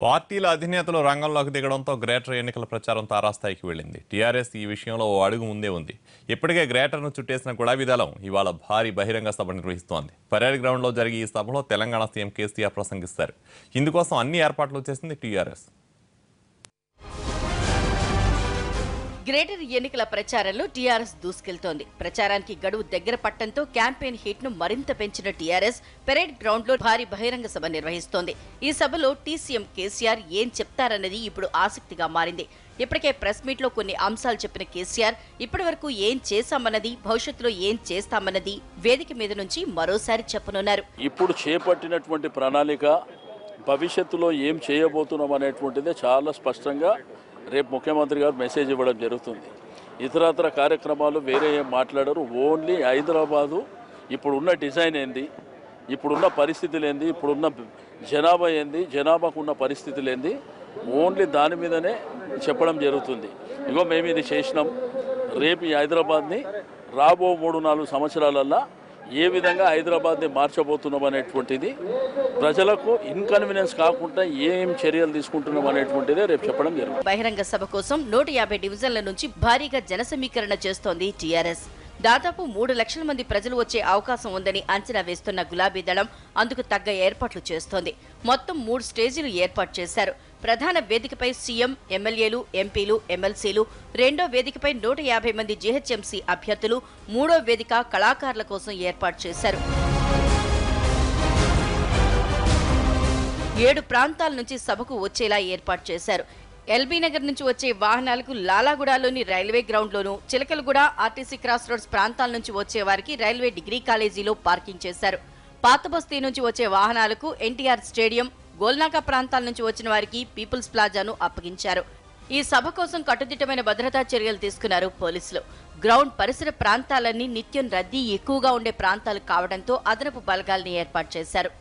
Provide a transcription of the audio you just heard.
పార్టీల అధినేతలు రంగంలోకి దిగడంతో గ్రేటర్ ఎన్నికల ప్రచారం తారాస్థాయికి వెళ్లింది. టీఆర్ఎస్ ఈ విషయంలో ఓ అడుగు ముందే ఉంది. ఇప్పటికే గ్రేటర్ను చుట్టేసిన గులాబీ దళం ఇవాళ భారీ బహిరంగ సభ నిర్వహిస్తోంది. పరేడ్ గ్రౌండ్లో జరిగే ఈ సభలో తెలంగాణ సీఎం కేసీఆర్ ప్రసంగిస్తారు. ఇందుకోసం అన్ని ఏర్పాట్లు చేసింది టీఆర్ఎస్. గ్రేటర్ ఎన్నికల ప్రచారంలో టీఆర్ఎస్ దూసుకెళ్తోంది. ప్రచారానికి గడువు దగ్గర పట్టడంతో క్యాంపెయిన్ హీట్ ను మరింత పెంచిన టీఆర్ఎస్ పెరేడ్ గ్రౌండ్ లో భారీ బహిరంగ సభ నిర్వహిస్తోంది. ఈ సభలో సీఎం కేసీఆర్ ఏం చెప్తారన్నది ఇప్పుడు ఆసక్తిగా మారింది. ఇప్పటికే ప్రెస్ మీట్ లో కొన్ని అంశాలు చెప్పిన కేసీఆర్ ఇప్పటి వరకు ఏం చేశామన్నది, భవిష్యత్తులో ఏం చేస్తామన్నది వేదిక మీద నుంచి మరోసారి చెప్పనున్నారు. ఇప్పుడు చేపట్టినటువంటి ప్రణాళిక, భవిష్యత్తులో ఏం చేయబోతున్నాం అనేటువంటిదే చాలా స్పష్టంగా రేపు ముఖ్యమంత్రి గారు మెసేజ్ ఇవ్వడం జరుగుతుంది. ఇతరత్ర కార్యక్రమాలు వేరే ఏం మాట్లాడరు. ఓన్లీ హైదరాబాదు ఇప్పుడున్న డిజైన్ ఏంది, ఇప్పుడున్న పరిస్థితులు ఏంది, ఇప్పుడున్న జనాభా ఏంది, జనాభాకు ఉన్న పరిస్థితులు ఏంది, ఓన్లీ దాని మీదనే చెప్పడం జరుగుతుంది. ఇగో మేము ఇది చేసినాం, రేపు ఈ హైదరాబాద్ని రాబో 3-4 సంవత్సరాలల్లో ఏ విధంగా హైదరాబాద్ని మార్చబోతున్నాం అనేటువంటిది, ప్రజలకు ఇన్కన్వీనియన్స్ కాకుండా ఏం చర్యలు తీసుకుంటున్నాం అనేటువంటిదే రేపు చెప్పడం జరుగుతుంది. బహిరంగ సభ కోసం 150 డివిజన్ల నుంచి భారీగా జన సమీకరణ చేస్తోంది టీఆర్ఎస్. దాదాపు 3 లక్షల మంది ప్రజలు వచ్చే అవకాశం ఉందని అంచనా వేస్తున్న గులాబీ దళం అందుకు తగ్గ ఏర్పాట్లు చేస్తోంది. మొత్తం 3 స్టేజీలు ఏర్పాటు చేశారు. ప్రధాన వేదికపై సీఎం, ఎమ్మెల్యేలు, ఎంపీలు, ఎమ్మెల్సీలు, రెండో వేదికపై 150 మంది జీహెచ్ఎంసీ అభ్యర్థులు, మూడో వేదిక కళాకారుల కోసం ఏర్పాటు చేశారు. 7 ప్రాంతాల నుంచి సభకు వచ్చేలా ఏర్పాటు చేశారు. ఎల్బీ నగర్ నుంచి వచ్చే వాహనాలకు లాలాగూడలోని రైల్వే గ్రౌండ్లోనూ, చిలకలగూడ, ఆర్టీసీ క్రాస్ రోడ్స్ ప్రాంతాల నుంచి వచ్చే వారికి రైల్వే డిగ్రీ కాలేజీలో పార్కింగ్ చేశారు. పాత బస్తీ నుంచి వచ్చే వాహనాలకు ఎన్టీఆర్ స్టేడియం, గోల్నాకా ప్రాంతాల నుంచి వచ్చిన వారికి పీపుల్స్ ప్లాజాను అప్పగించారు. ఈ సభ కోసం కట్టుదిట్టమైన భద్రతా చర్యలు తీసుకున్నారు పోలీసులు. గ్రౌండ్ పరిసర ప్రాంతాలన్నీ నిత్యం రద్దీ ఎక్కువగా ఉండే ప్రాంతాలు కావడంతో అదనపు బలగాల్ని ఏర్పాటు చేశారు.